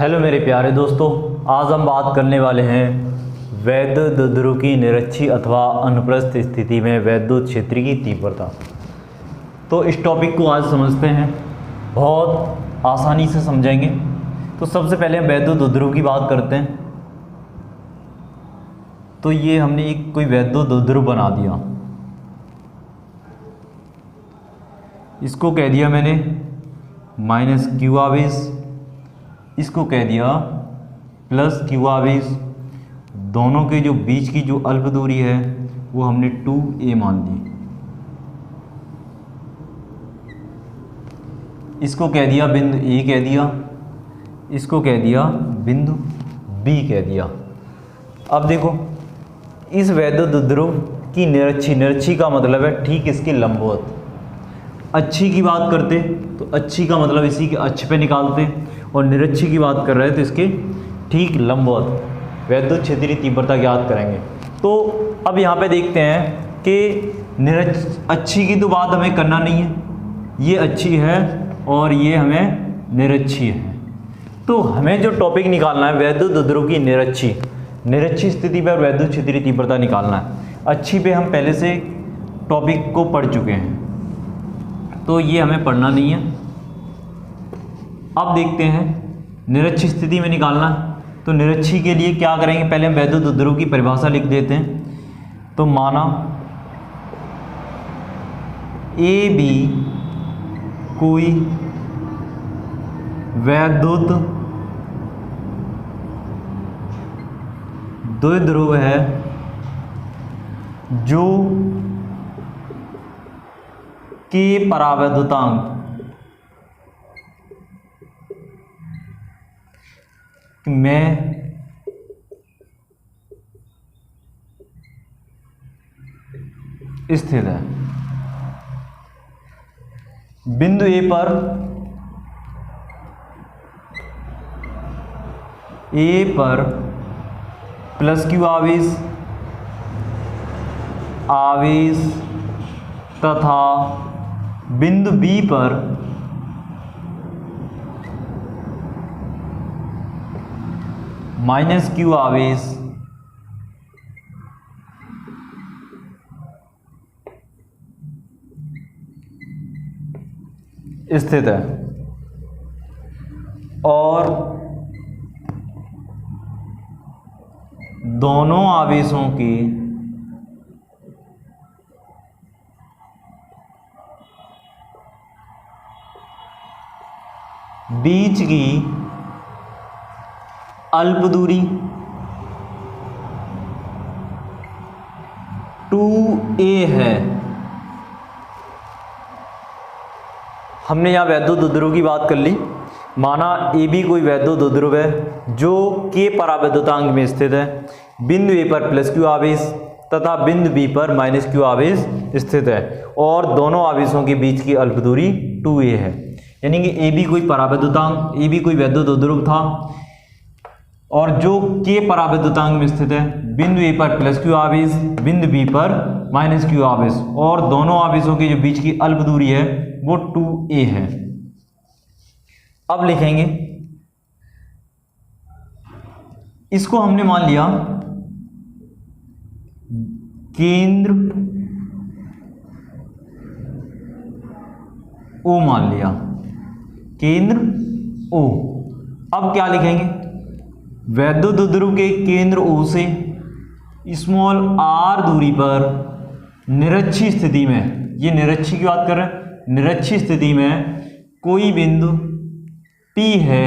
Hello मेरे प्यारे दोस्तों, आज हम बात करने वाले हैं वैद्युत ध्रुव की निरक्षी अथवा अनुप्रस्थ स्थिति में वैद्युत क्षेत्र की तीव्रता। तो इस टॉपिक को आज समझते हैं, बहुत आसानी से समझेंगे। तो सबसे पहले हम वैद्युत ध्रुव की बात करते हैं। तो ये हमने एक कोई वैद्युत ध्रुव बना दिया, इसको कह दिया मैंने माइनस क्यू आवेश, इसको कह दिया प्लस क्यू आवेश। दोनों के जो बीच की जो अल्प दूरी है वो हमने 2a मान ली। इसको कह दिया बिंदु A कह दिया, इसको कह दिया बिंदु B कह दिया। अब देखो, इस वैद्युत ध्रुव की निरक्षी का मतलब है ठीक इसके लंबवत। अच्छी की बात करते तो अच्छी का मतलब इसी के अक्ष पे निकालते, और निरक्षी की बात कर रहे हैं तो इसके ठीक लंबवत वैद्युत क्षेत्रीय तीव्रता ज्ञात करेंगे। तो अब यहाँ पे देखते हैं कि अच्छी की तो बात हमें करना नहीं है, ये अच्छी है और ये हमें निरक्षी है। तो हमें जो टॉपिक निकालना है वैद्युत ध्रुव की निरक्षी स्थिति पर वैद्युत क्षेत्रीय तीव्रता निकालना है। अच्छी पे हम पहले से टॉपिक को पढ़ चुके हैं, तो ये हमें पढ़ना नहीं है। अब देखते हैं निरक्षी स्थिति में निकालना। तो निरक्षी के लिए क्या करेंगे, पहले हम वैद्युत ध्रुव की परिभाषा लिख देते हैं। तो माना ए बी कोई वैद्युत द्विध्रुव है जो के परावैद्युतांक में स्थित है। बिंदु ए पर प्लस क्यू आवेश तथा बिंदु बी पर माइनस क्यू आवेश स्थित है, और दोनों आवेशों की बीच की अल्प दूरी 2a है। हमने यहाँ वैद्युत ध्रुव की बात कर ली। माना ए बी कोई वैद्युत ध्रुव है जो के परावैद्युतांक में स्थित है। बिंदु ए पर प्लस क्यू आवेश तथा बिंदु बी पर माइनस क्यू आवेश स्थित है, और दोनों आवेशों के बीच की अल्प दूरी 2a है। यानी कि ए बी कोई परावैद्युतांक, ए बी कोई वैद्युत ध्रुव था और जो के परावैद्युतांक में स्थित है। बिंदु ए पर प्लस क्यू आवेश, बिंदु बी पर माइनस क्यू आवेश, और दोनों आवेशों के जो बीच की अल्प दूरी है वो 2a है। अब लिखेंगे, इसको हमने मान लिया केंद्र O, मान लिया केंद्र O। अब क्या लिखेंगे, वैद्युत ध्रुव के केंद्र O से स्मॉल r दूरी पर निरक्षी स्थिति में, ये निरक्षी की बात कर रहे हैं, निरक्षी स्थिति में कोई बिंदु P है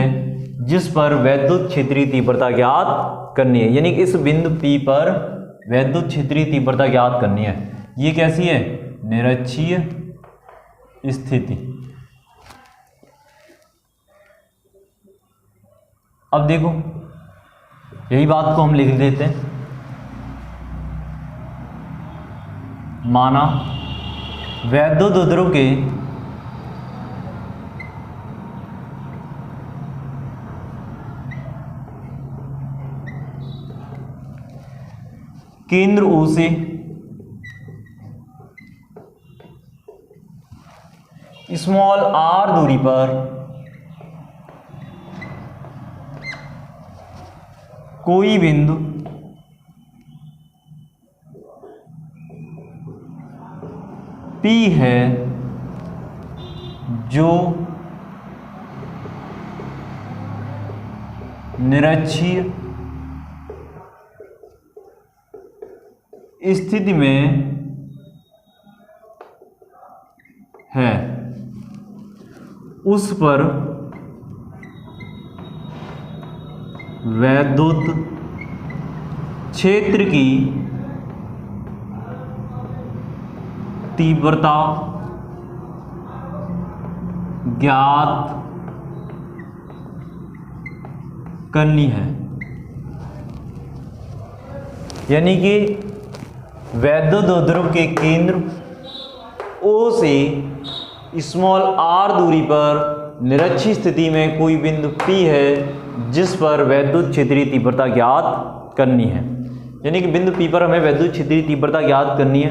जिस पर वैद्युत क्षेत्रीय तीव्रता ज्ञात करनी है। यानी कि इस बिंदु P पर वैद्युत क्षेत्रीय तीव्रता ज्ञात करनी है। ये कैसी है, निरक्षीय स्थिति। अब देखो, यही बात को हम लिख देते हैं। माना वैद्युत ध्रुव के केंद्र O से स्मॉल r दूरी पर कोई बिंदु P है जो निरक्षीय स्थिति में है, उस पर वैद्युत क्षेत्र की तीव्रता ज्ञात करनी है। यानी कि वैद्युत ध्रुव के केंद्र O से स्मॉल r दूरी पर निरक्षीय स्थिति में कोई बिंदु P है जिस पर वैद्युत क्षेत्रीय तीव्रता ज्ञात करनी है। यानी कि बिंदु P पर हमें वैद्युत क्षेत्रीय तीव्रता ज्ञात करनी है।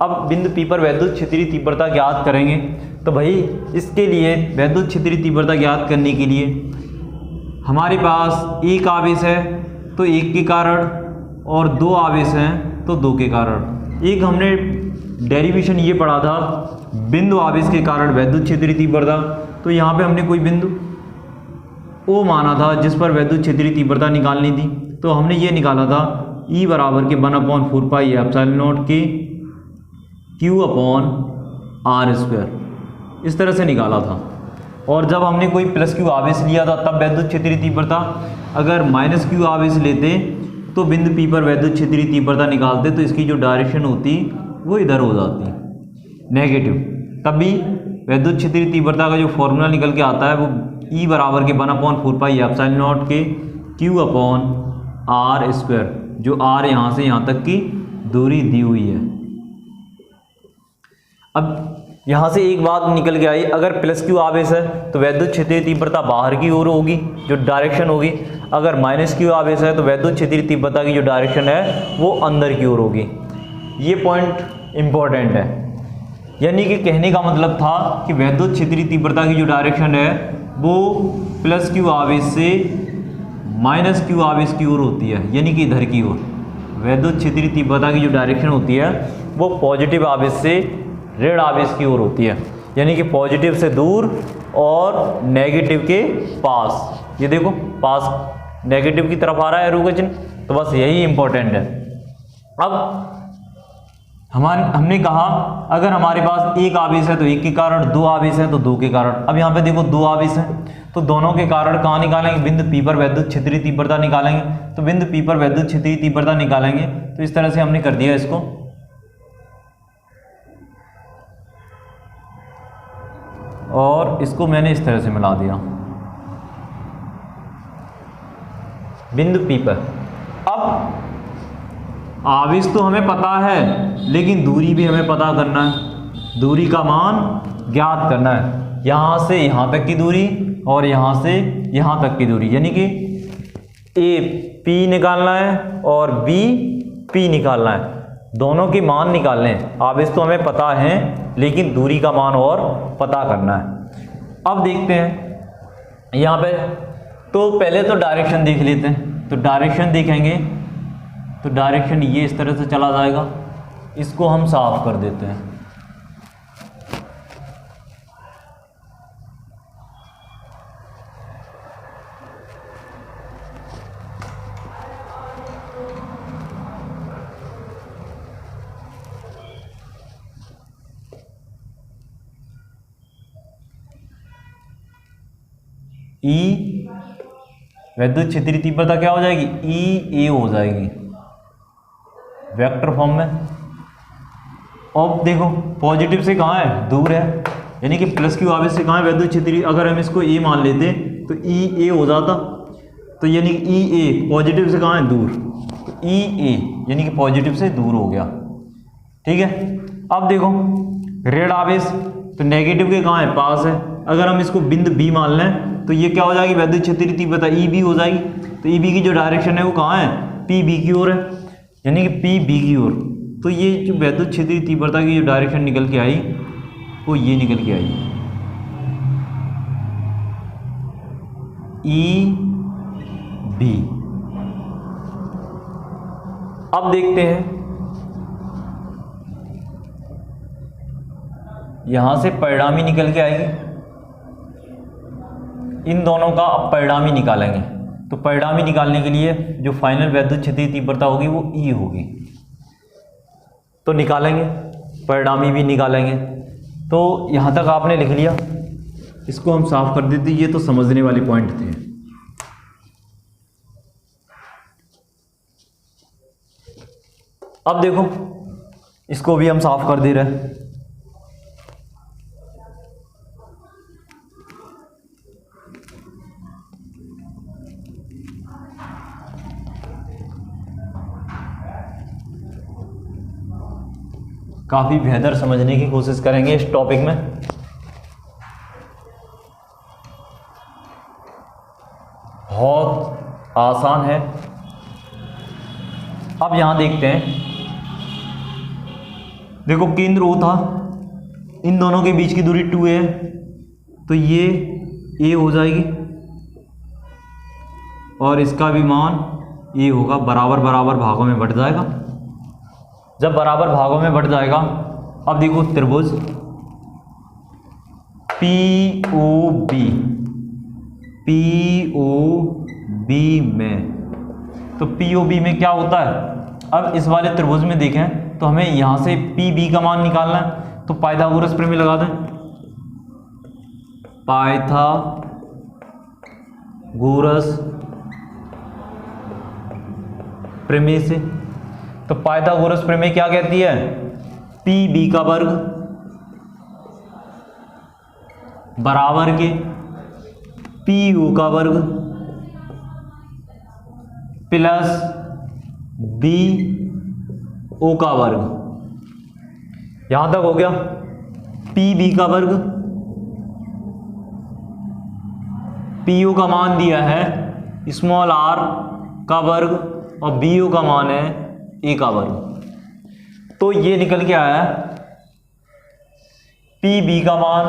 अब बिंदु P पर वैद्युत क्षेत्रीय तीव्रता ज्ञात करेंगे तो भाई इसके लिए वैद्युत क्षेत्रीय तीव्रता ज्ञात करने के लिए हमारे पास एक आवेश है तो एक के कारण और दो आवेश हैं तो दो के कारण। एक हमने डेरिवेशन ये पढ़ा था बिंदु आवेश के कारण वैद्युत क्षेत्रीय तीव्रता, तो यहाँ पे हमने कोई बिंदु O माना था जिस पर वैद्युत क्षेत्रीय तीव्रता निकालनी थी। तो हमने ये निकाला था E बराबर के 1/4 पाई एप्सिलॉन नॉट के Q/r², इस तरह से निकाला था। और जब हमने कोई +Q आवेश लिया था तब वैद्युत क्षेत्रीय तीव्रता, अगर -Q आवेश लेते तो बिंदु P पर वैद्युत क्षेत्रीय तीव्रता निकालते तो इसकी जो डायरेक्शन होती वो इधर हो जाती नेगेटिव। तब भी वैद्युत क्षेत्रीय तीव्रता का जो फॉर्मूला निकल के आता है वो E बराबर के 1/4 पाई एप्सिलॉन नॉट के Q/r², जो r यहाँ से यहाँ तक की दूरी दी हुई है। अब यहाँ से एक बात निकल के आई, अगर +Q आवेश है तो वैद्युत क्षेत्रीय तीव्रता बाहर की ओर होगी जो डायरेक्शन होगी, अगर -Q आवेश है तो वैद्युत क्षेत्रीय तीव्रता की जो डायरेक्शन है वो अंदर की ओर होगी। ये पॉइंट इम्पोर्टेंट है। यानी कि कहने का मतलब था कि वैद्युत क्षेत्रीय तीव्रता की जो डायरेक्शन है वो +Q आवेश से -Q आवेश की ओर होती है, यानी कि इधर की ओर। वैद्युत क्षेत्रीय तीव्रता की जो डायरेक्शन होती है वो पॉजिटिव आवेश से ऋण आवेश की ओर होती है, यानी कि पॉजिटिव से दूर और नेगेटिव के पास। ये देखो पास नेगेटिव की तरफ आ रहा है एरो का चिन्ह, तो बस यही इंपॉर्टेंट है। अब हमने कहा अगर हमारे पास एक आवेश है तो एक के कारण, दो आवेश है तो दो के कारण। अब यहाँ पे देखो दो आवेश हैं तो दोनों के कारण कहाँ निकालेंगे, बिंदु P पर वैद्युत क्षेत्रीय तीव्रता निकालेंगे। तो बिंदु P पर वैद्युत क्षेत्रीय तीव्रता निकालेंगे तो इस तरह से हमने कर दिया इसको। और इसको मैंने इस तरह से मिला दिया बिंदु P पर। अब आवेश तो हमें पता है लेकिन दूरी भी हमें पता करना है, दूरी का मान ज्ञात करना है। यहाँ से यहाँ तक की दूरी और यहाँ से यहाँ तक की दूरी, यानी कि A P निकालना है और B P निकालना है, दोनों के मान निकालने हैं। आवेश तो हमें पता है लेकिन दूरी का मान और पता करना है। अब देखते हैं यहाँ पे, तो पहले तो डायरेक्शन देख लेते हैं। तो डायरेक्शन देखेंगे तो डायरेक्शन ये इस तरह से चला जाएगा, इसको हम साफ कर देते हैं। ई वैद्युत क्षेत्रीय तीव्रता क्या हो जाएगी, ई ए हो जाएगी वेक्टर फॉर्म में। अब देखो पॉजिटिव से कहाँ है, दूर है, यानी कि +Q आवेश से कहाँ है वैद्युत क्षेत्रीय। अगर हम इसको ए मान लेते तो ई ए हो जाता, तो यानी कि ई ए पॉजिटिव से कहाँ है, दूर, तो ई ए यानी कि पॉजिटिव से दूर हो गया। ठीक है। अब देखो ऋण आवेश तो नेगेटिव के कहाँ है, पास है। अगर हम इसको बिंदु बी मान लें तो ये क्या हो जाएगी, वैद्युत क्षेत्रीय तीव्रता ई बी हो जाएगी। तो ई बी की जो डायरेक्शन है वो कहाँ है, पी बी की ओर है, यानी कि पी बी की ओर। तो ये जो वैद्युत क्षेत्रीय तीव्रता की जो डायरेक्शन निकल के आई वो ये निकल के आई, ई बी। अब देखते हैं, यहां से परिणामी निकल के आएगी, इन दोनों का अब परिणामी निकालेंगे। तो परिणामी निकालने के लिए जो फाइनल वैद्युत क्षेत्रीय तीव्रता होगी वो E होगी, तो निकालेंगे, परिणामी भी निकालेंगे। तो यहां तक आपने लिख लिया, इसको हम साफ कर देते, ये तो समझने वाले पॉइंट थे। अब देखो, इसको भी हम साफ कर दे रहे हैं। काफी बेहतर समझने की कोशिश करेंगे इस टॉपिक में। बहुत आसान है। अब यहां देखते हैं, देखो केंद्र O था, इन दोनों के बीच की दूरी 2a है, तो ये a हो जाएगी और इसका भी मान a होगा, बराबर बराबर भागों में बंट जाएगा। जब बराबर भागों में बंट जाएगा, अब देखो त्रिभुज POB में, तो POB में क्या होता है, अब इस वाले त्रिभुज में देखें तो हमें यहां से PB का मान निकालना है, तो पाइथागोरस प्रमेय लगा दें। पाइथागोरस प्रमेय से, तो पाइथागोरस प्रमेय क्या कहती है, PB का वर्ग बराबर के PO का वर्ग प्लस BO का वर्ग। यहां तक हो गया। PB का वर्ग, PO का मान दिया है स्मॉल r का वर्ग और BO का मान है a का वर्ग। तो ये निकल के आया PB का मान,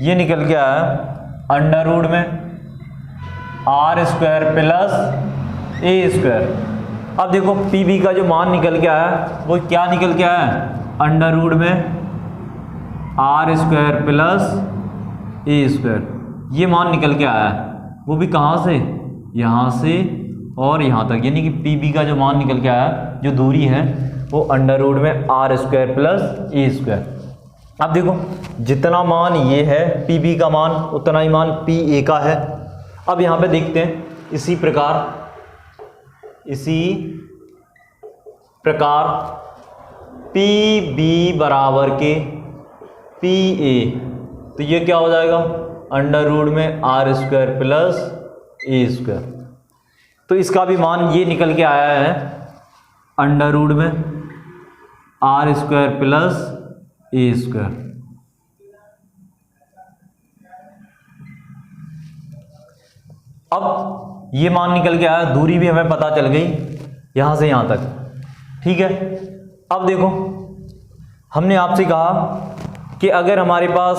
ये निकल के आया अंडर रूट में r square plus a square. अब देखो PB का जो मान निकल के आया वो क्या निकल के आया, अंडर रूट में r square plus a square. ये मान निकल के आया है, वो भी कहाँ से, यहाँ से और यहाँ तक, यानी कि PB का जो मान निकल के आया, जो दूरी है वो अंडर रूट में r square plus a square. अब देखो जितना मान ये है PB का मान, उतना ही मान PA का है। अब यहाँ पे देखते हैं, इसी प्रकार PB बराबर के PA, तो ये क्या हो जाएगा, अंडर रूट में r square plus a square. तो इसका भी मान ये निकल के आया है अंडर रूट में r square plus a square. अब ये मान निकल के आया, दूरी भी हमें पता चल गई यहां से यहां तक, ठीक है। अब देखो हमने आपसे कहा कि अगर हमारे पास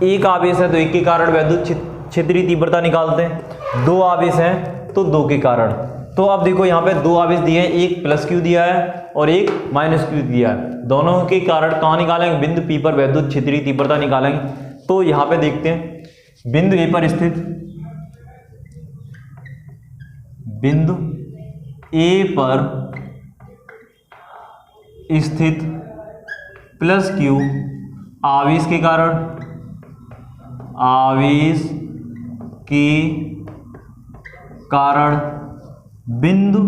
एक आवेश है तो एक के कारण वैद्युत क्षेत्रीय तीव्रता निकालते हैं, दो आवेश हैं तो दो के कारण। तो अब देखो यहाँ पे दो आवेश दिए हैं, एक प्लस क्यू दिया है और एक माइनस क्यू दिया है। दोनों के कारण कहाँ निकालेंगे, बिंदु P पर वैद्युत क्षेत्रीय तीव्रता निकालेंगे। तो यहाँ पे देखते हैं, बिंदु A पर स्थित प्लस क्यू आवेश के कारण बिंदु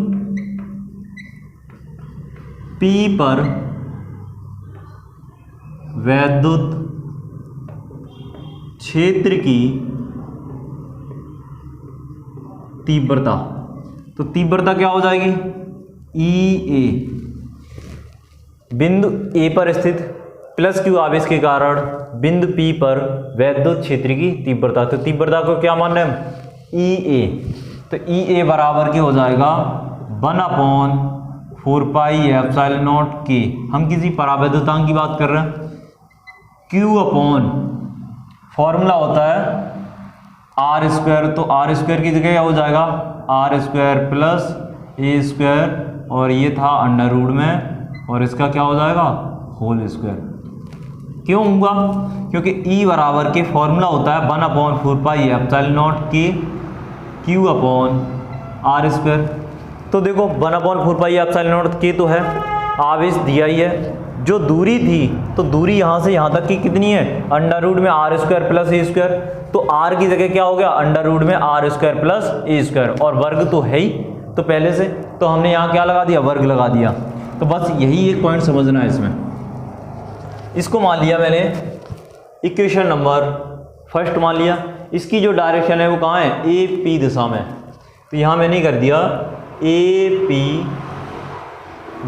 P पर वैद्युत क्षेत्र की तीव्रता, तो तीव्रता क्या हो जाएगी, EA। बिंदु A पर स्थित प्लस क्यू आवेश के कारण बिंदु P पर वैद्युत क्षेत्र की तीव्रता, तो तीव्रता को क्या मान रहे हैं, EA। तो EA बराबर के हो जाएगा 1/4 पाई एप्सिलॉन नॉट के। हम किसी परावैद्युतांक की बात कर रहे हैं। Q अपॉन फॉर्मूला होता है R स्क्वायर, तो R स्क्वायर की जगह क्या हो जाएगा, R square plus A square और ये था अंडर रूट में, और इसका क्या हो जाएगा होल स्क्वायर। क्यों होगा? क्योंकि ई बराबर के फॉर्मूला होता है 1/4 पाई एप्सिलॉन नॉट के क्यू अपॉन आर स्क्वायर। तो देखो 1/4 पाई एप्सिलॉन नॉट के तो है, आवेश दिया ही है, जो दूरी थी तो दूरी यहाँ से यहाँ तक की कितनी है अंडर रूट में R square plus A square, तो आर की जगह क्या हो गया अंडर रूट में R square plus A square, और वर्ग तो है ही तो पहले से, तो हमने यहाँ क्या लगा दिया वर्ग लगा दिया। तो बस यही एक पॉइंट समझना है इसमें। इसको मान लिया मैंने इक्वेशन नंबर फर्स्ट मान लिया, इसकी जो डायरेक्शन है वो कहाँ है ए पी दिशा में, तो यहाँ मैंने कर दिया ए पी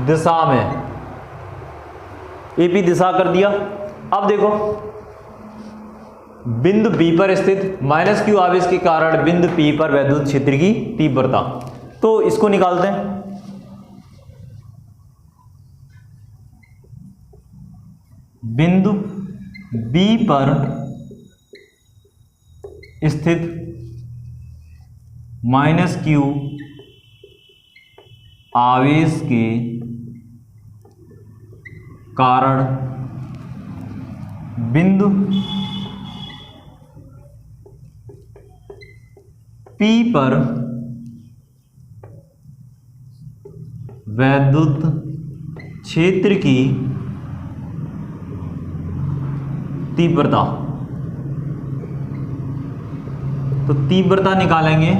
दिशा में, ए पी दिशा कर दिया। अब देखो बिंदु बी पर स्थित माइनस क्यू आवेश के कारण बिंदु पी पर वैद्युत क्षेत्र की तीव्रता, तो इसको निकालते हैं। बिंदु बी पर स्थित माइनस क्यू आवेश के कारण बिंदु पी पर वैद्युत क्षेत्र की तीव्रता, तो तीव्रता निकालेंगे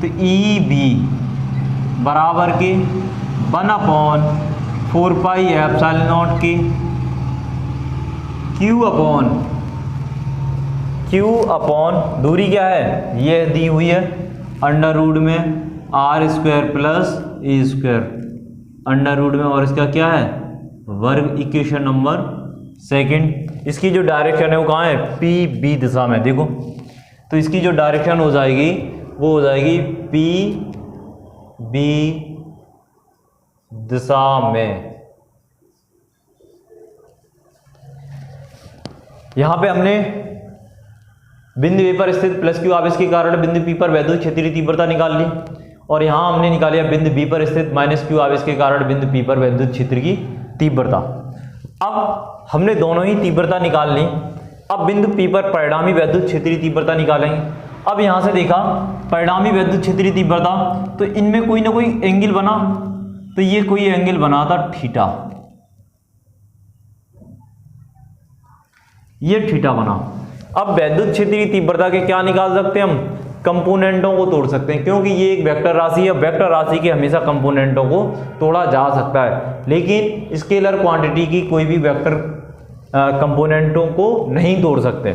तो ई बी बराबर के 1/4 पाई एप्सिलॉन नॉट के क्यू अपॉन दूरी क्या है ये दी हुई है अंडर रूट में R square plus A square, under root में और इसका क्या है वर्ग, इक्वेशन नंबर सेकंड। इसकी जो डायरेक्शन है वो कहाँ है पी बी दिशा में, देखो तो इसकी जो डायरेक्शन हो जाएगी वो हो जाएगी पी बी दिशा में। यहां पे हमने बिंदु ए पर स्थित प्लस क्यू आवेश के कारण बिंदु पी पर वैद्युत क्षेत्रीय तीव्रता निकाल ली, और यहां हमने निकालिया बिंदु बी पर स्थित माइनस क्यू आवेश के कारण बिंदु पी पर वैद्युत क्षेत्र की तीव्रता। अब हमने दोनों ही तीव्रता निकाल ली, अब बिंदु पी पर परिणामी वैद्युत क्षेत्रीय तीव्रता निकालेंगे। अब यहां से देखा परिणामी वैद्युत क्षेत्रीय तीव्रता, तो इनमें कोई ना कोई एंगल बना, तो ये कोई एंगल बना था थीटा, ये थीटा बना। अब वैद्युत क्षेत्रीय तीव्रता के क्या निकाल सकते हैं हम कंपोनेंटों को तोड़ सकते हैं, क्योंकि ये एक वेक्टर राशि है, वेक्टर राशि के हमेशा कंपोनेंटों को तोड़ा जा सकता है, लेकिन स्केलर क्वांटिटी की कोई भी वेक्टर कंपोनेंटों को नहीं तोड़ सकते।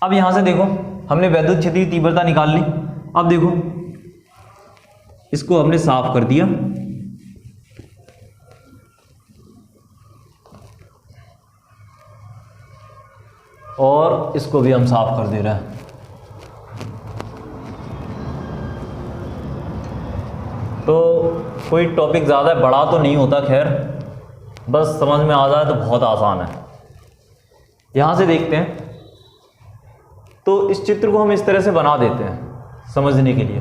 अब यहां से देखो हमने वैद्युत क्षेत्रीय तीव्रता निकाल ली। अब देखो इसको हमने साफ कर दिया, और इसको भी हम साफ कर दे रहे हैं। तो कोई टॉपिक ज़्यादा बड़ा तो नहीं होता, खैर बस समझ में आ जाए तो बहुत आसान है। यहाँ से देखते हैं, तो इस चित्र को हम इस तरह से बना देते हैं समझने के लिए।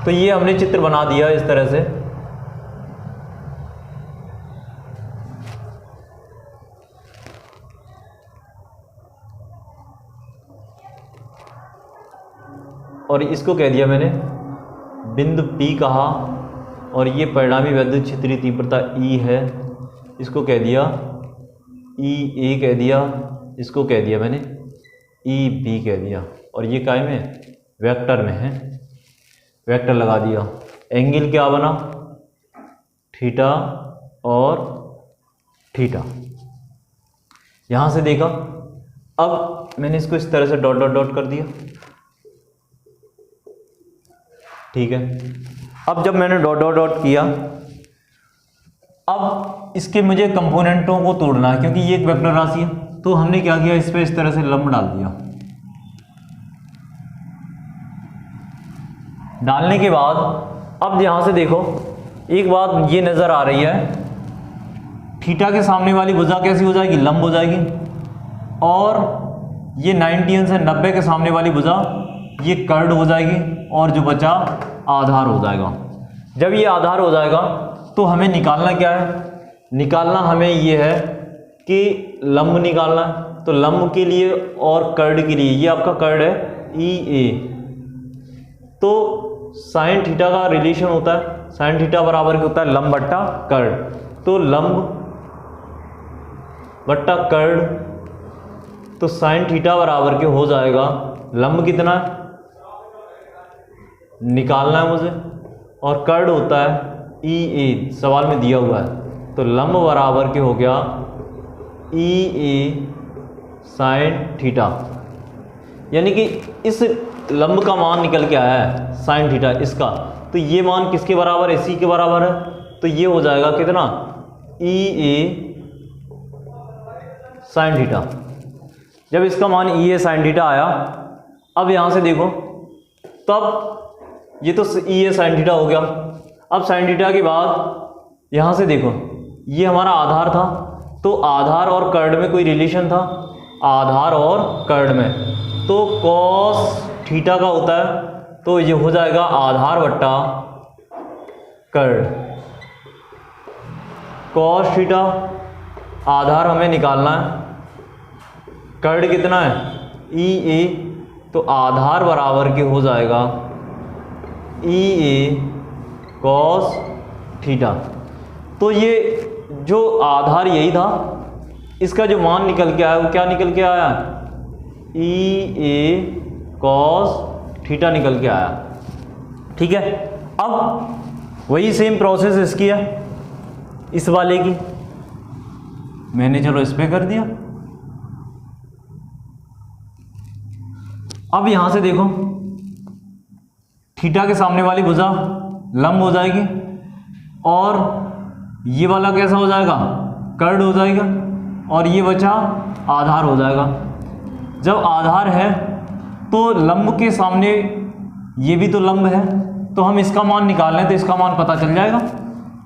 तो ये हमने चित्र बना दिया इस तरह से, और इसको कह दिया मैंने बिंदु P कहा, और ये परिणामी वैद्युत क्षेत्रीय तीव्रता E है, इसको कह दिया EA कह दिया, इसको कह दिया मैंने EB कह दिया, और ये काय में वेक्टर में है, वेक्टर लगा दिया। एंगल क्या बना थीटा और थीटा। यहाँ से देखा, अब मैंने इसको इस तरह से डॉट डॉट डॉट कर दिया, ठीक है। अब जब मैंने डॉट डॉट डॉट किया, अब इसके मुझे कंपोनेंटों को तोड़ना है, क्योंकि ये एक वेक्टर राशि है, तो हमने क्या किया इस पे इस तरह से लंब डाल दिया। डालने के बाद अब यहां से देखो एक बात ये नजर आ रही है, थीटा के सामने वाली भुजा कैसी हो जाएगी लंब हो जाएगी, और ये 90 अंश से 90 के सामने वाली भुजा ये कर्ड हो जाएगी और जो बचा आधार हो जाएगा। जब ये आधार हो जाएगा तो हमें निकालना क्या है, निकालना हमें ये है कि लंब निकालना है। तो लंब के लिए और कर्ड के लिए, ये आपका कर्ड है ई ए, तो साइन थीटा का रिलेशन होता है, साइन थीटा बराबर क्या होता है, लंब बट्टा कर्ड। तो लंब बट्टा कर्ड, तो साइन थीटा बराबर के हो जाएगा, लंब कितना है निकालना है मुझे, और कर्ड होता है ई ए, सवाल में दिया हुआ है। तो लंब बराबर के हो गया ई ए साइन थीटा, यानी कि इस लंब का मान निकल के आया है साइन थीटा इसका, तो ये मान किसके बराबर है, इसी के बराबर है। तो ये हो जाएगा कितना, ई ए साइन थीटा। जब इसका मान ई ए साइन थीटा आया, अब यहां से देखो, तब ये तो ई ए साइन थीटा हो गया। अब साइन थीटा के बाद यहां से देखो, ये हमारा आधार था, तो आधार और कर्ड में कोई रिलेशन था, आधार और कर्ड में, तो कॉस थीटा का होता है, तो ये हो जाएगा आधार बट्टा कर्ड। कॉस थीटा आधार हमें निकालना है, कर्ड कितना है ई ए, तो आधार बराबर के हो जाएगा ई ए कॉस थीटा। तो ये जो आधार यही था, इसका जो मान निकल के आया वो क्या निकल के आया, ई ए कॉस थीटा निकल के आया। ठीक है, अब वही सेम प्रोसेस इसकी है, इस वाले की मैंने चलो इस पे कर दिया। अब यहां से देखो, थीटा के सामने वाली भुजा लंब हो जाएगी, और ये वाला कैसा हो जाएगा, कर्ड हो जाएगा, और ये बचा आधार हो जाएगा। जब आधार है तो लंब के सामने ये भी तो लंब है, तो हम इसका मान निकाल लें तो इसका मान पता चल जाएगा।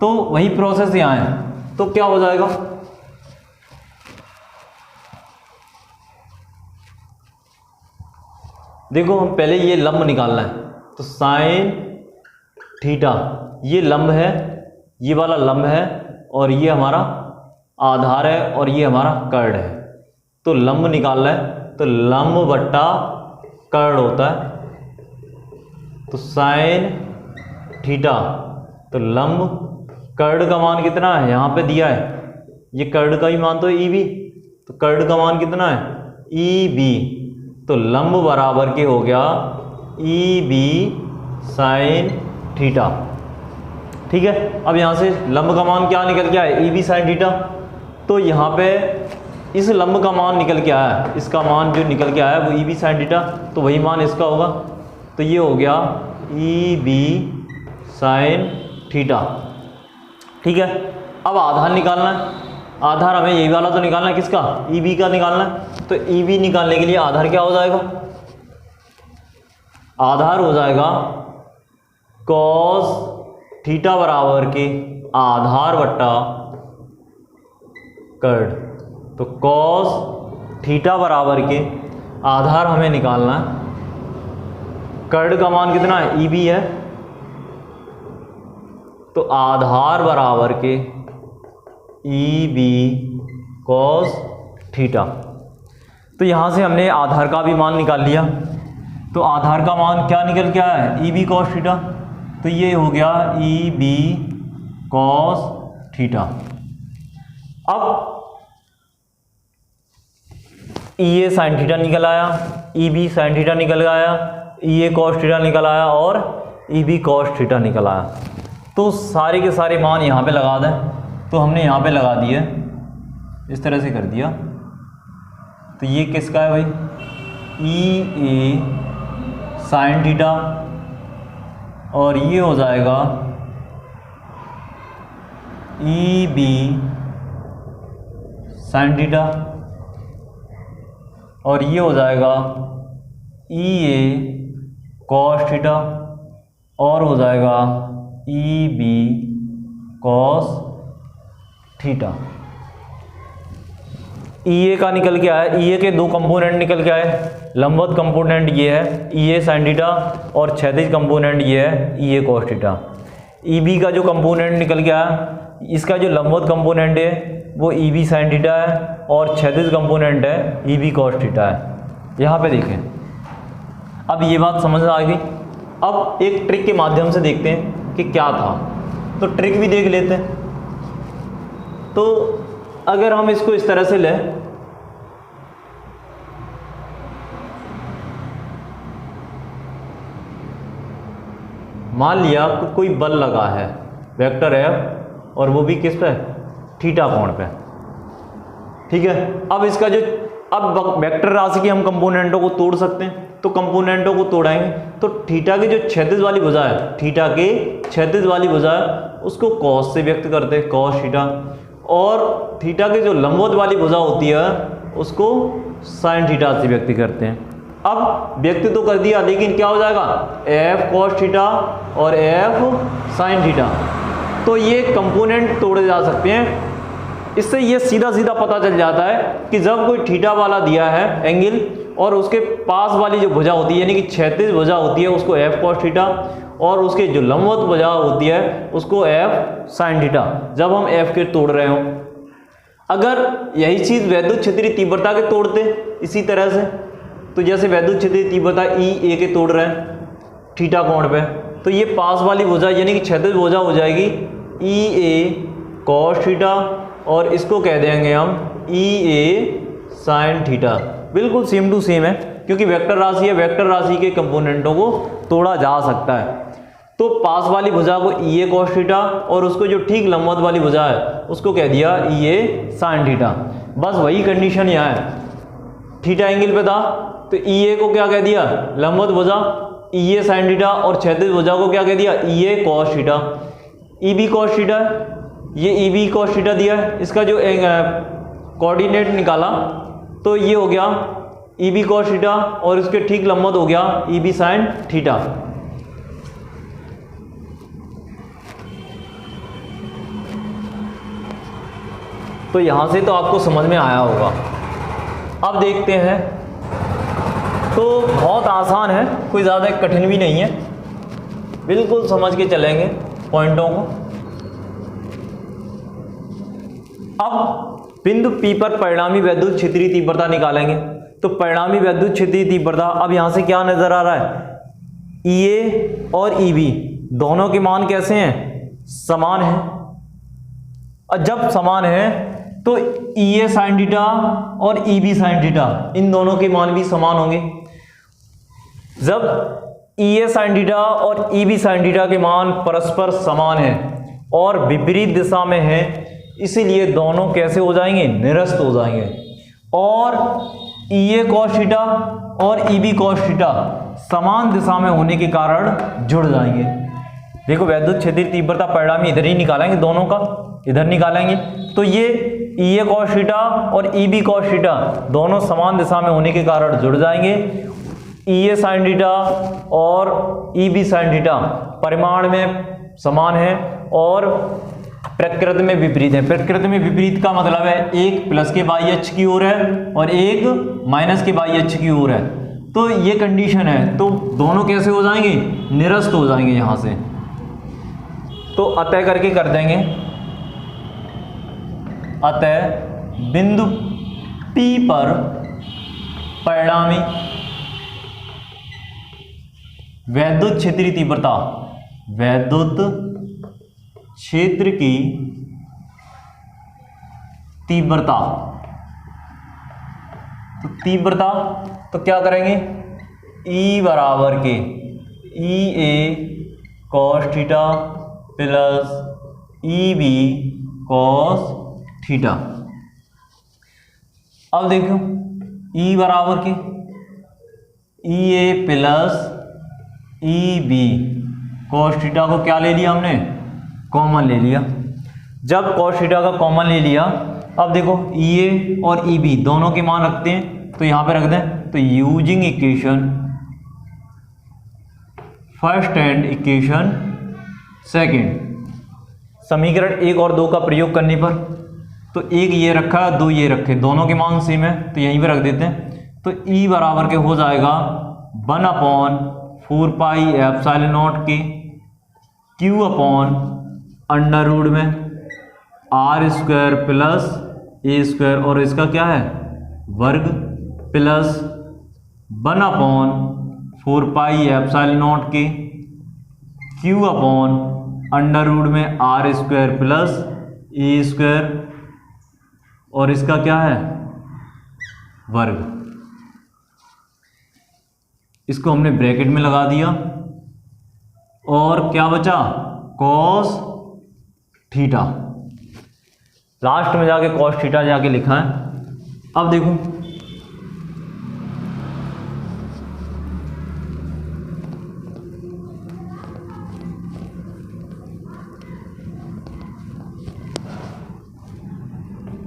तो वही प्रोसेस यहाँ है, तो क्या हो जाएगा, देखो हम पहले ये लंब निकालना है, तो साइन थीटा ये लंब है, ये वाला लंब है, और ये हमारा आधार है, और ये हमारा कर्ड है। तो लंब निकालना है, तो लंब बट्टा कर्ड होता है, तो साइन थीटा, तो लंब कर्ड का मान कितना है यहाँ पे दिया है, ये कर्ड का ही मान तो ई बी, तो कर्ड का मान कितना है ई बी, तो लंब बराबर के हो गया ई बी साइन थीटा। ठीक है, अब यहाँ से लंब का मान क्या निकल के आया, ई बी साइन थीटा। तो यहाँ पे इस लंब का मान निकल के आया, इसका मान जो निकल के आया वो ई बी साइन थीटा, तो वही मान इसका होगा, तो ये हो गया ई बी साइन थीटा। ठीक है, अब आधार निकालना है, आधार हमें यही वाला तो निकालना है, किसका, ई बी का निकालना है। तो ई बी निकालने के लिए आधार क्या हो जाएगा, आधार हो जाएगा कॉस थीटा बराबर के आधार बट्टा कर्ड। तो कॉस थीटा बराबर के आधार हमें निकालना है, कर्ड का मान कितना है ई बी है, तो आधार बराबर के ई बी कॉस थीटा। तो यहाँ से हमने आधार का भी मान निकाल लिया, तो आधार का मान क्या निकल के आया है ई बी कॉस थीटा, तो ये हो गया ई बी कॉस थीटा। अब ई ए साइन थीटा निकल आया, ई बी साइन थीटा निकल आया, ई ए कॉस थीटा निकल आया, और ई बी कॉस थीटा निकल आया। तो सारे के सारे मान यहाँ पे लगा दें, तो हमने यहाँ पे लगा दिए, इस तरह से कर दिया। तो ये किसका है भाई, ई ए साइन थीटा, और ये हो जाएगा ई बी साइन थीटा, और ये हो जाएगा ई ए कॉस थीटा, और हो जाएगा ई बी कॉस थीटा। ई ए का निकल के आया, ई ए के दो कंपोनेंट निकल के आए, लंबवत कंपोनेंट ये है ई ए साइन थीटा और क्षैतिज कंपोनेंट ये है ई A cos theta. E B का जो कंपोनेंट निकल के आया, इसका जो लंबवत कंपोनेंट है वो ई बी साइन थीटा है और क्षैतिज कंपोनेंट है ई बी कॉस थीटा है। यहाँ पे देखें, अब ये बात समझ आ गई। अब एक ट्रिक के माध्यम से देखते हैं कि क्या था, तो ट्रिक भी देख लेते हैं। तो अगर हम इसको इस तरह से लें, मान लिया कोई बल लगा है वेक्टर एफ और वो भी किस पे, थीटा कोण पे, ठीक है। अब इसका जो, अब वेक्टर राशि के हम कंपोनेंटों को तोड़ सकते हैं, तो कंपोनेंटों को तोड़ाएंगे तो थीटा की जो क्षैतिज वाली भुजा है, थीटा के क्षैतिज वाली भुजा है उसको कॉस से व्यक्त करते हैं, कॉस थीटा, और थीटा की जो लंबवत वाली भुजा होती है उसको साइन थीटा से व्यक्त करते हैं। अब व्यक्त तो कर दिया, लेकिन क्या हो जाएगा, एफ कॉस थीटा और एफ साइन थीटा। तो ये कंपोनेंट तोड़े जा सकते हैं। इससे ये सीधा सीधा पता चल जाता है कि जब कोई थीटा वाला दिया है एंगल और उसके पास वाली जो भुजा होती है यानी कि क्षैतिज भुजा होती है उसको एफ कॉस थीटा और उसके जो लंबवत भुजा होती है उसको एफ साइन थीटा, जब हम एफ के तोड़ रहे हों। अगर यही चीज़ वैद्युत क्षेत्रीय तीव्रता के तोड़ते इसी तरह से, तो जैसे वैद्युत क्षेत्रीय तीव्रता ई ए के तोड़ रहे हैं थीटा कोण पे, तो ये पास वाली भुजा यानी कि क्षैतिज भुजा हो जाएगी ई ए कॉस थीटा और इसको कह देंगे हम ई ए साइन थीटा। बिल्कुल सेम टू सेम है क्योंकि वेक्टर राशि है, वेक्टर राशि के कंपोनेंटों को तोड़ा जा सकता है। तो पास वाली भुजा को ई ए कॉस थीटा और उसको जो ठीक लंबवत वाली भुजा है उसको कह दिया ई ए साइन थीटा। बस वही कंडीशन यहाँ है, थीटा एंगल पे था तो ई ए को क्या कह दिया, लंबवत भुजा ई ए साइन थीटा और क्षैतिज भुजा को क्या कह दिया, E A cos theta. E B cos theta, ये ई बी कॉस थीटा दिया है, इसका जो कोऑर्डिनेट निकाला तो ये हो गया ई बी कॉस थीटा और इसके ठीक लंबवत हो गया ई बी साइन थीटा। तो यहां से तो आपको समझ में आया होगा। अब देखते हैं, तो बहुत आसान है, कोई ज़्यादा कठिन भी नहीं है, बिल्कुल समझ के चलेंगे पॉइंटों को। अब बिंदु P पर परिणामी वैद्युत क्षेत्रीय तीव्रता निकालेंगे। तो परिणामी वैद्युत क्षेत्रीय तीव्रता, अब यहां से क्या नजर आ रहा है, EA और EB दोनों के मान कैसे हैं, समान है। और जब समान है तो EA साइन थीटा और EB साइन थीटा इन दोनों के मान भी समान होंगे। जब EA साइन थीटा और EB साइन थीटा के मान परस्पर समान है और विपरीत दिशा में है, इसीलिए दोनों कैसे हो जाएंगे, निरस्त हो जाएंगे। और EA cos थीटा और EB cos थीटा समान दिशा में होने के कारण जुड़ जाएंगे। देखो वैद्युत क्षेत्रीय तीव्रता परिणामी इधर ही निकालेंगे, दोनों का इधर निकालेंगे, तो ये EA cos थीटा और EB cos थीटा दोनों समान दिशा में होने के कारण जुड़ जाएंगे। EA sin थीटा और EB sin थीटा परिमाण में समान है और प्रकृति में विपरीत है। प्रकृति में विपरीत का मतलब है एक प्लस के बाई अक्ष की ओर है और एक माइनस के बाई अक्ष की ओर है। तो ये कंडीशन है, तो दोनों कैसे हो जाएंगे, निरस्त हो जाएंगे यहां से। तो अतः करके कर देंगे, अतः बिंदु P पर परिणामी वैद्युत क्षेत्रीय तीव्रता, वैद्युत क्षेत्र की तीव्रता, तो तीव्रता तो क्या करेंगे, E बराबर के EA cos theta plus EB cos theta. अब देखो E बराबर के EA plus EB cos theta को क्या ले लिया हमने, कॉमन ले लिया। जब cos थीटा का कॉमन ले लिया, अब देखो EA और EB दोनों के मान रखते हैं, तो यहां पे रख दें। तो using equation first and equation second, समीकरण 1 और 2 का प्रयोग करने पर तो एक ये रखा, दो ये रखे, दोनों के मान सेम है तो यहीं पे रख देते हैं। तो ई बराबर के हो जाएगा 1/4πε0 क्यू अपॉन अंडर रूट में r² प्लस a² और इसका क्या है वर्ग plus 1/4πε0 Q upon under root में r² प्लस a² और इसका क्या है वर्ग। इसको हमने ब्रैकेट में लगा दिया और क्या बचा cos थीटा, लास्ट में जाके cos थीटा जाके लिखा है। अब देखो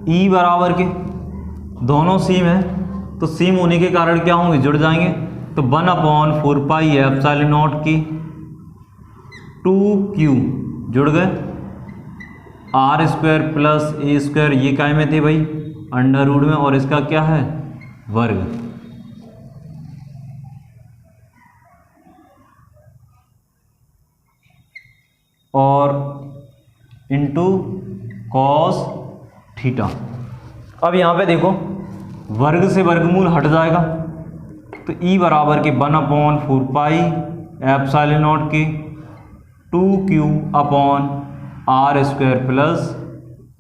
ई बराबर के दोनों सेम है तो सेम होने के कारण क्या होंगे जुड़ जाएंगे। तो 1/4πε0 2q जुड़ गए, r² प्लस a² ये काय में थे भाई अंडर रूट में और इसका क्या है वर्ग। और इंटू cos थीटा। अब यहाँ पे देखो वर्ग से वर्गमूल हट जाएगा तो ई बराबर के 1/4πε0 2q upon r² plus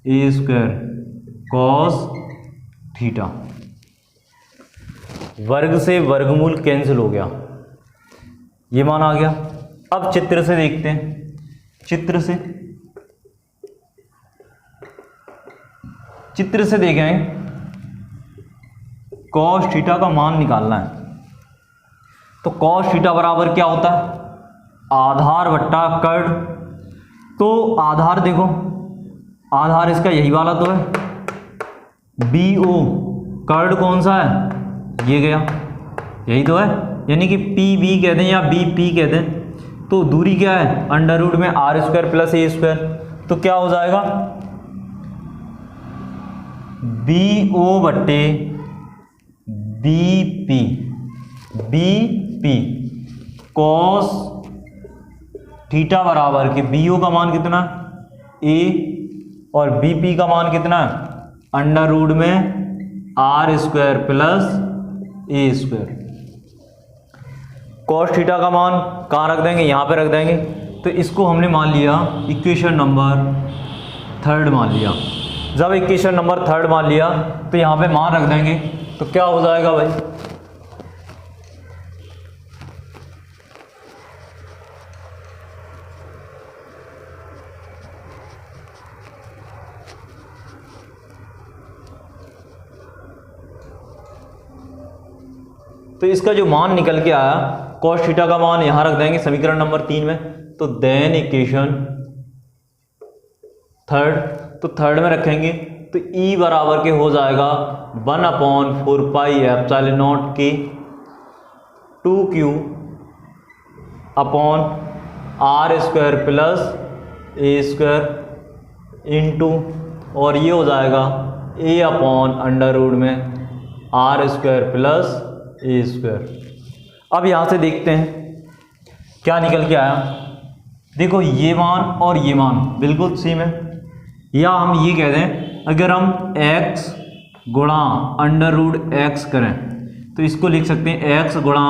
a² cos theta. वर्ग से वर्गमूल कैंसिल हो गया, ये मान आ गया। अब चित्र से देखते हैं, चित्र से देखें cos थीटा का मान निकालना है। तो cos थीटा बराबर क्या होता है आधार बट्टा कर्ण। तो आधार देखो, आधार इसका यही वाला तो है BO, कर्ण कौन सा है ये गया, यही तो है, यानी कि PB कह दें या BP कह दें। तो दूरी क्या है अंडर रूट में r² प्लस a²। तो क्या हो जाएगा BO बट्टे BP cos थीटा बराबर के BO का मान कितना A और BP का मान कितना है अंडर रूट में r² plus a²। cos theta का मान कहाँ रख देंगे यहाँ पे रख देंगे। तो इसको हमने मान लिया इक्वेशन नंबर 3 मान लिया। जब इक्वेशन नंबर 3 मान लिया तो यहाँ पे मान रख देंगे तो क्या हो जाएगा भाई तो इसका जो मान निकल के आया cos थीटा का मान यहां रख देंगे समीकरण नंबर 3 में। तो देन इक्वेशन 3 तो 3 में रखेंगे तो E बराबर के हो जाएगा 1/4πε0 2q upon r² plus a² into और ये हो जाएगा A अपॉन अंडर रूट में r² प्लस a²। अब यहाँ से देखते हैं क्या निकल के आया। देखो ये मान और ये मान बिल्कुल सेम है, या हम ये कह दें अगर हम x गुणा अंडर रूट x करें तो इसको लिख सकते हैं x गुणा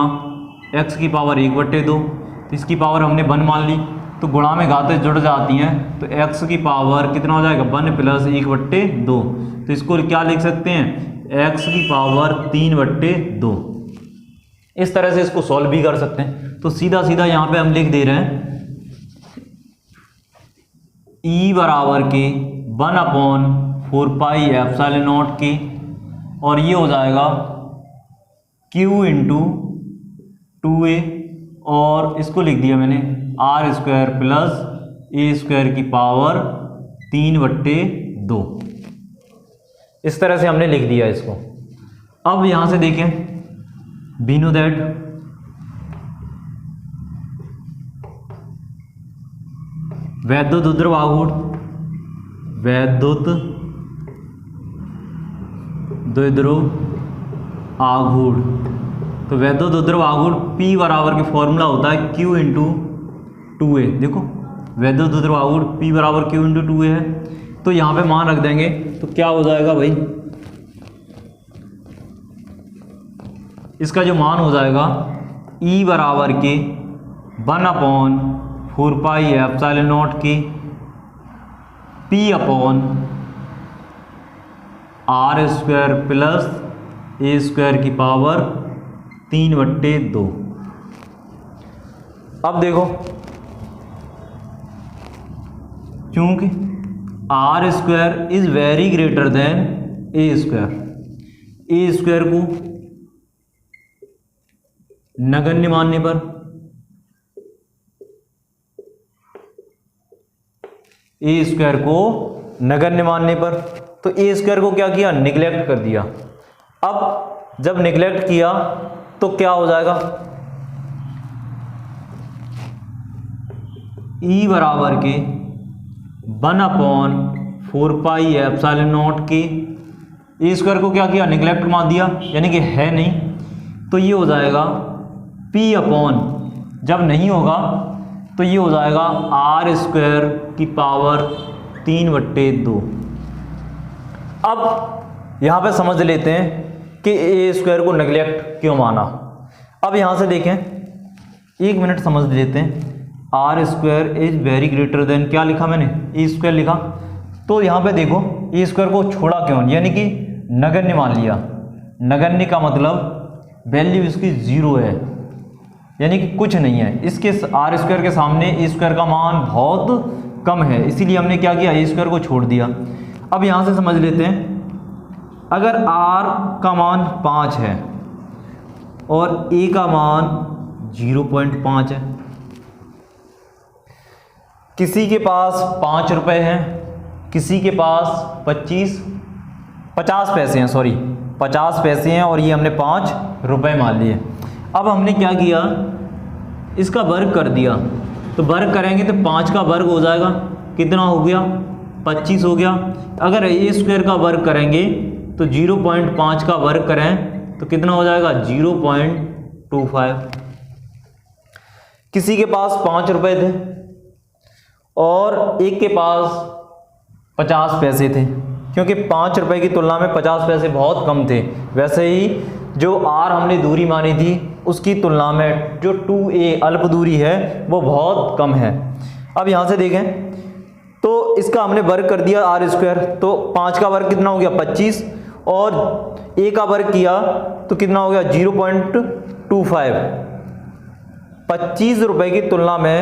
x की पावर 1/2। तो इसकी पावर हमने 1 मान ली तो गुणा में घातें जुड़ जाती हैं तो x की पावर कितना हो जाएगा 1 प्लस 1/2। तो इसको क्या लिख सकते हैं x की पावर 3/2। इस तरह से इसको सॉल्व भी कर सकते हैं। तो सीधा सीधा यहाँ पे हम लिख दे रहे हैं E बराबर के 1/4πε0 और ये हो जाएगा Q इंटू 2a और इसको लिख दिया मैंने r² प्लस a² की पावर 3/2। इस तरह से हमने लिख दिया इसको। अब यहाँ से देखें we know that वैद्युत द्विध्रुव आघूर्ण। तो वैद्युत द्विध्रुव आघूर्ण P बराबर के फॉर्मूला होता है Q इंटू 2A। देखो वैद्युत द्विध्रुव आघूर्ण P बराबर Q इंटू 2A है, तो यहाँ पे मान रख देंगे तो क्या हो जाएगा भाई, इसका जो मान हो जाएगा E बराबर के 1/4 पाई एप्सिलॉन नॉट के P upon R square plus A square की पावर 3/2। अब देखो क्योंकि R square is very greater than A square को नगण्य मानने पर A स्क्वायर को नगण्य मानने पर तो A स्क्वायर को क्या किया, निगलेक्ट कर दिया। अब जब निगलेक्ट किया तो क्या हो जाएगा, E बराबर के 1/4 पाई एप्सिलॉन नॉट के A स्क्वायर को क्या किया, निगलेक्ट मान दिया, यानी कि है नहीं, तो ये हो जाएगा P अपॉन, जब नहीं होगा तो ये हो जाएगा R स्क्वायर की पावर 3/2। अब यहाँ पे समझ लेते हैं कि A स्क्वायर को नेगलेक्ट क्यों माना। अब यहाँ से देखें, एक मिनट समझ लेते हैं। R square is very greater than, क्या लिखा मैंने, A स्क्वायर लिखा, तो यहाँ पे देखो A स्क्वायर को छोड़ा क्यों, यानी कि नगण्य मान लिया। नगण्य का मतलब वैल्यू इसकी 0 है, यानी कि कुछ नहीं है, इसके R स्क्वायर के सामने A स्क्वायर का मान बहुत कम है, इसीलिए हमने क्या किया, A स्क्वायर को छोड़ दिया। अब यहाँ से समझ लेते हैं, अगर R का मान 5 है और A का मान 0.5 है, किसी के पास 5 रुपए हैं, किसी के पास 50 पैसे हैं, 50 पैसे हैं, और ये हमने 5 रुपए मान लिए। अब हमने क्या किया, इसका वर्ग कर दिया, तो वर्ग करेंगे तो 5 का वर्ग हो जाएगा, कितना हो गया, 25 हो गया। अगर A स्क्वायर का वर्ग करेंगे तो 0.5 का वर्ग करें तो कितना हो जाएगा, 0.25। किसी के पास 5 रुपए थे और एक के पास 50 पैसे थे, क्योंकि 5 रुपए की तुलना में 50 पैसे बहुत कम थे। वैसे ही जो R हमने दूरी मानी थी उसकी तुलना में जो 2A अल्प दूरी है वो बहुत कम है। अब यहाँ से देखें तो इसका हमने वर्ग कर दिया R स्क्वायर, तो 5 का वर्ग कितना हो गया, 25, और A का वर्ग किया तो कितना हो गया, 0.25। 25 रुपए की तुलना में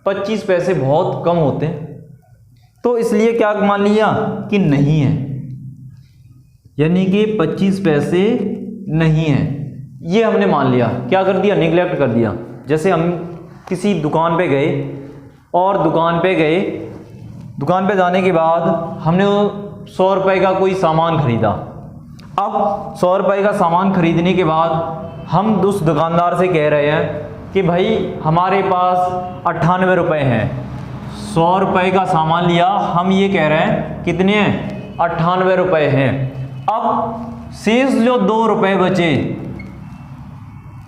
25 पैसे बहुत कम होते हैं, तो इसलिए क्या मान लिया कि नहीं है, यानी कि 25 पैसे नहीं है, ये हमने मान लिया। क्या कर दिया, निगलेक्ट कर दिया। जैसे हम किसी दुकान पे गए और दुकान पे जाने के बाद हमने 100 रुपए का कोई सामान खरीदा। अब 100 रुपए का सामान खरीदने के बाद हम उस दुकानदार से कह रहे हैं कि भाई हमारे पास 98 रुपए हैं। 100 रुपए का सामान लिया, हम ये कह रहे हैं कितने हैं, 98 रुपए हैं। अब शेष जो 2 रुपए बचे,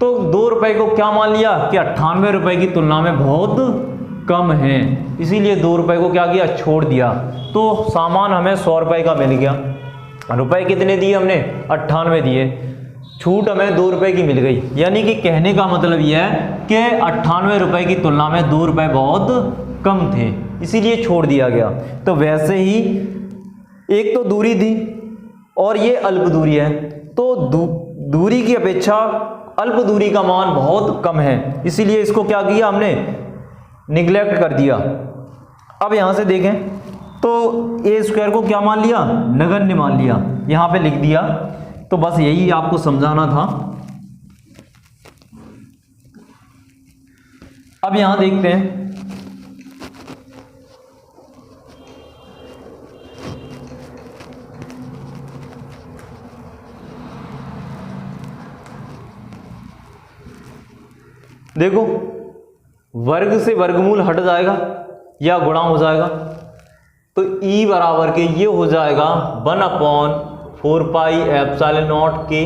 तो 2 रुपए को क्या मान लिया कि 98 रुपए की तुलना में बहुत कम है, इसीलिए 2 रुपए को क्या किया, छोड़ दिया। तो सामान हमें 100 रुपए का मिल गया, रुपए कितने दिए हमने, 98 दिए, छूट हमें 2 रुपए की मिल गई। यानी कि कहने का मतलब यह है कि 98 रुपए की तुलना में 2 रुपए बहुत कम थे, इसीलिए छोड़ दिया गया। तो वैसे ही एक तो दूरी थी और ये अल्प दूरी है, तो दूरी की अपेक्षा अल्प दूरी का मान बहुत कम है, इसीलिए इसको क्या किया हमने, निगलेक्ट कर दिया। अब यहां से देखें तो A स्क्वायर को क्या मान लिया, नगण्य मान लिया, यहां पे लिख दिया। तो बस यही आपको समझाना था। अब यहां देखते हैं, देखो वर्ग से वर्गमूल हट जाएगा या गुणा हो जाएगा, तो E बराबर के ये हो जाएगा 1/4 4 पाई एप्सिलॉन नॉट के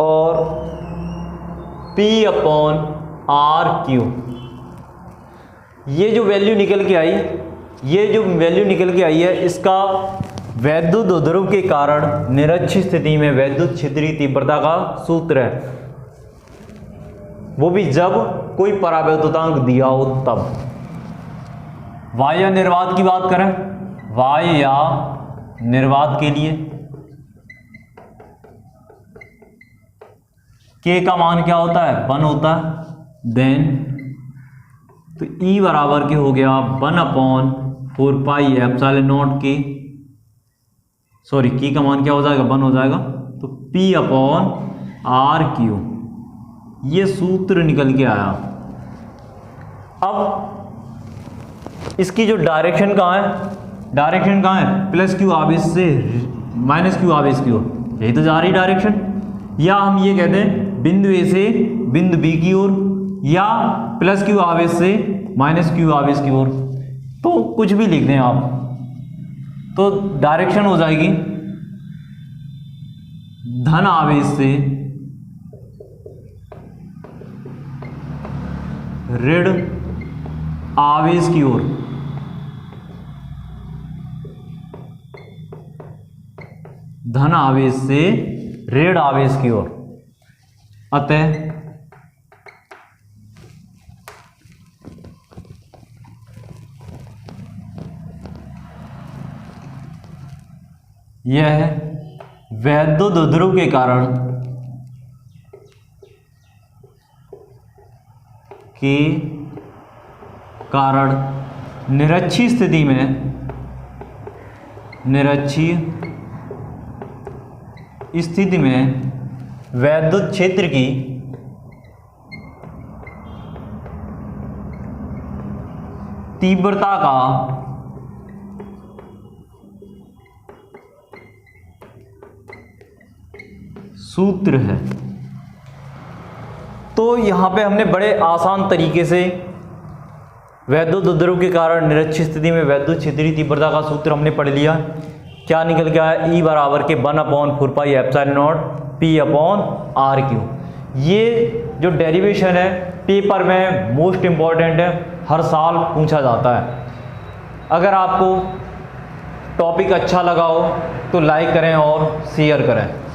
और P अपॉन आर क्यू। ये जो वैल्यू निकल के आई है इसका वैद्युत ध्रुव के कारण निरक्षीय स्थिति में वैद्युत क्षेत्रीय तीव्रता का सूत्र है, वो भी जब कोई परावैद्युतांक दिया हो तब। वाह्य निर्वात की बात करें, वाह्य या निर्वात के लिए K का मान क्या होता है 1 होता है। देन तो E बराबर के हो गया 1 अपॉन 4 पाई एप्सिलॉन नॉट के, सॉरी K का मान क्या हो जाएगा 1 हो जाएगा, तो P अपॉन आर क्यू। ये सूत्र निकल के आया। अब इसकी जो डायरेक्शन कहाँ है, प्लस क्यू आवेश से माइनस क्यू आवेश की ओर, यही तो जा रही डायरेक्शन। या हम ये कहते हैं बिंदु ए से बिंदु बी की ओर, या प्लस क्यू आवेश से माइनस क्यू आवेश की ओर, तो कुछ भी लिख दें आप, तो डायरेक्शन हो जाएगी धन आवेश से ऋण आवेश की ओर। धन आवेश से ऋण आवेश की ओर। अतः यह वैद्युत ध्रुव के कारण निरक्षीय स्थिति में वैद्युत क्षेत्र की तीव्रता का सूत्र है। तो यहां पे हमने बड़े आसान तरीके से वैद्युत ध्रुव के कारण निरक्षीय स्थिति में वैद्युत क्षेत्रीय तीव्रता का सूत्र हमने पढ़ लिया। क्या निकल गया है, E बराबर के 1 अपॉन 4 pi epsilon not P upon R Q. ये जो डेरिवेशन है पेपर में मोस्ट इम्पॉर्टेंट है, हर साल पूछा जाता है। अगर आपको टॉपिक अच्छा लगा हो तो लाइक करें और शेयर करें।